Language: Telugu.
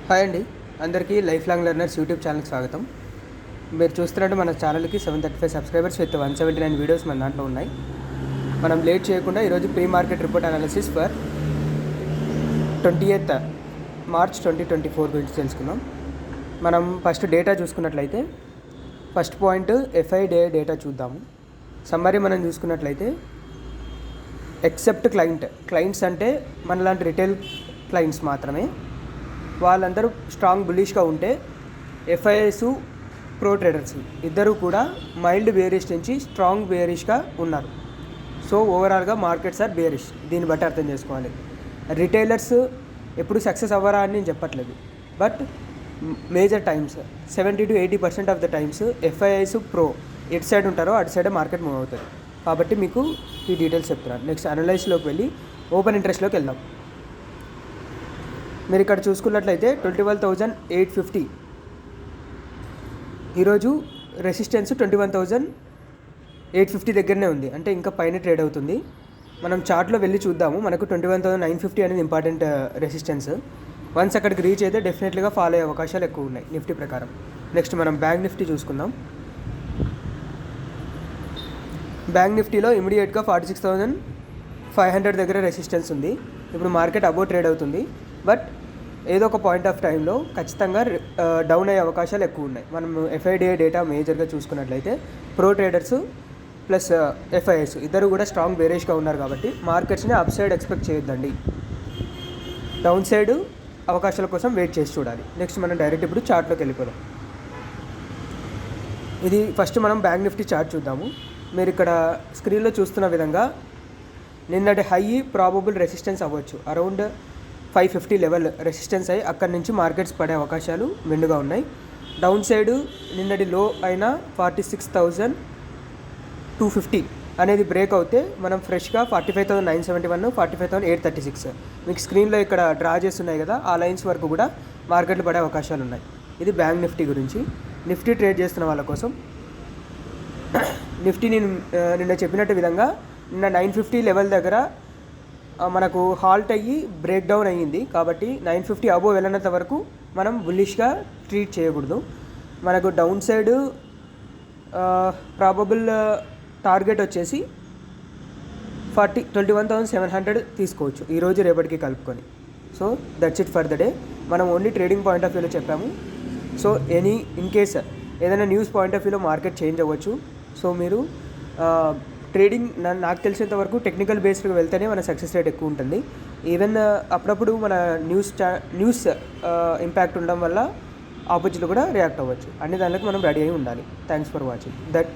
హాయ్ అండి, అందరికీ లైఫ్ లాంగ్ లెర్నర్స్ యూట్యూబ్ ఛానల్కి స్వాగతం. మీరు చూస్తున్నట్టు మన ఛానల్కి 735 సబ్స్క్రైబర్స్ విత్ 179 వీడియోస్ మన దాంట్లో ఉన్నాయి. మనం లేట్ చేయకుండా ఈరోజు pre market report analysis for 28th March 2024 గురించి తెలుసుకుందాం. మనం ఫస్ట్ డేటా చూసుకున్నట్లయితే ఫస్ట్ పాయింట్ FIDA డేటా చూద్దాము. సమ్మరీ మనం చూసుకున్నట్లయితే ఎక్సెప్ట్ క్లయింట్స్ అంటే మనలాంటి రిటైల్ క్లయింట్స్ మాత్రమే, వాళ్ళందరూ స్ట్రాంగ్ బుల్లిష్గా ఉంటే FIIs ప్రో ట్రేడర్స్ ఇద్దరు కూడా మైల్డ్ బేరిష్ నుంచి స్ట్రాంగ్ బేరిష్గా ఉన్నారు. సో ఓవరాల్గా మార్కెట్స్ ఆర్ బేరిష్. దీన్ని బట్టి అర్థం చేసుకోవాలి. రిటైలర్స్ ఎప్పుడు సక్సెస్ అవ్వరా అని నేను చెప్పట్లేదు, but major times 70 to 80% of the times FIIs pro ఎటు సైడ్ ఉంటారో అటు సైడే మార్కెట్ మూవ్ అవుతుంది. కాబట్టి మీకు ఈ డీటెయిల్స్ చెప్తున్నాను. నెక్స్ట్ అనలైజ్లోకి వెళ్ళి ఓపెన్ ఇంట్రెస్ట్లోకి వెళ్దాం. మీరు ఇక్కడ చూసుకున్నట్లయితే 21,850 ఈరోజు రెసిస్టెన్స్ 21,850 దగ్గరనే ఉంది, అంటే ఇంకా పైన ట్రేడ్ అవుతుంది. మనం చార్ట్లో వెళ్ళి చూద్దాము. మనకు 21,950 అనేది ఇంపార్టెంట్ రెసిస్టెన్స్. వన్స్ అక్కడికి రీచ్ అయితే డెఫినెట్లీగా ఫాలో అయ్యే అవకాశాలు ఎక్కువ ఉన్నాయి నిఫ్టీ ప్రకారం. నెక్స్ట్ మనం బ్యాంక్ నిఫ్టీ చూసుకుందాం. బ్యాంక్ నిఫ్టీలో ఇమీడియట్గా 46,500 దగ్గర రెసిస్టెన్స్ ఉంది. ఇప్పుడు మార్కెట్ అబోవ్ ట్రేడ్ అవుతుంది, బట్ ఏదో ఒక పాయింట్ ఆఫ్ టైంలో ఖచ్చితంగా డౌన్ అయ్యే అవకాశాలు ఎక్కువ ఉన్నాయి. మనం FIDA డేటా మేజర్గా చూసుకున్నట్లయితే ప్రో ట్రేడర్స్ ప్లస్ FIIs ఇద్దరు కూడా స్ట్రాంగ్ బేరిష్గా ఉన్నారు. కాబట్టి మార్కెట్స్ని అప్ సైడ్ ఎక్స్పెక్ట్ చేయొద్దండి, డౌన్ సైడ్ అవకాశాల కోసం వెయిట్ చేసి చూడాలి. నెక్స్ట్ మనం డైరెక్ట్ ఇప్పుడు చార్ట్లోకి వెళ్ళిపోదాం. ఇది ఫస్ట్ మనం బ్యాంక్ నిఫ్టీ చార్ట్ చూద్దాము. మీరు ఇక్కడ స్క్రీన్లో చూస్తున్న విధంగా నిన్నటి హై ప్రాబబుల్ రెసిస్టెన్స్ అవ్వచ్చు. అరౌండ్ 550 లెవెల్ రెసిస్టెన్స్ అయ్యి అక్కడి నుంచి మార్కెట్స్ పడే అవకాశాలు మెండుగా ఉన్నాయి. డౌన్ సైడ్ నిన్నటి లో అయిన 46,250 అనేది బ్రేక్ అవుతే మనం ఫ్రెష్గా 45,971, 45,836 మీకు స్క్రీన్లో ఇక్కడ డ్రా చేస్తున్నాయి కదా, ఆ లైన్స్ వరకు కూడా మార్కెట్లు పడే అవకాశాలు ఉన్నాయి. ఇది బ్యాంక్ నిఫ్టీ గురించి. నిఫ్టీ ట్రేడ్ చేస్తున్న వాళ్ళ కోసం నిఫ్టీ నిన్న చెప్పినట్టు విధంగా నిన్న 950 లెవెల్ దగ్గర మనకు హాల్ట్ అయ్యి బ్రేక్ డౌన్ అయ్యింది. కాబట్టి 950 అబోవ్ వెళ్ళినంత వరకు మనం బుల్లిష్గా ట్రీట్ చేయకూడదు. మనకు డౌన్ సైడ్ ప్రాబబుల్ టార్గెట్ వచ్చేసి 21,700 తీసుకోవచ్చు ఈరోజు రేపటికి కలుపుకొని. So that's it for the day. మనం ఓన్లీ ట్రేడింగ్ పాయింట్ ఆఫ్ వ్యూలో చెప్పాము. సో ఇన్ కేస్ ఏదైనా న్యూస్ పాయింట్ ఆఫ్ వ్యూలో మార్కెట్ చేంజ్ అవ్వచ్చు. సో మీరు ట్రేడింగ్ నాకు తెలిసినంత వరకు టెక్నికల్ బేస్డ్గా వెళ్తేనే మన సక్సెస్ రేట్ ఎక్కువ ఉంటుంది. ఈవెన్ అప్పుడప్పుడు మన న్యూస్ ఇంపాక్ట్ ఉండడం వల్ల ఆపోజిట్లు కూడా రియాక్ట్ అవ్వచ్చు. అన్ని దానికి మనం రెడీ అయి ఉండాలి. Thanks for watching that.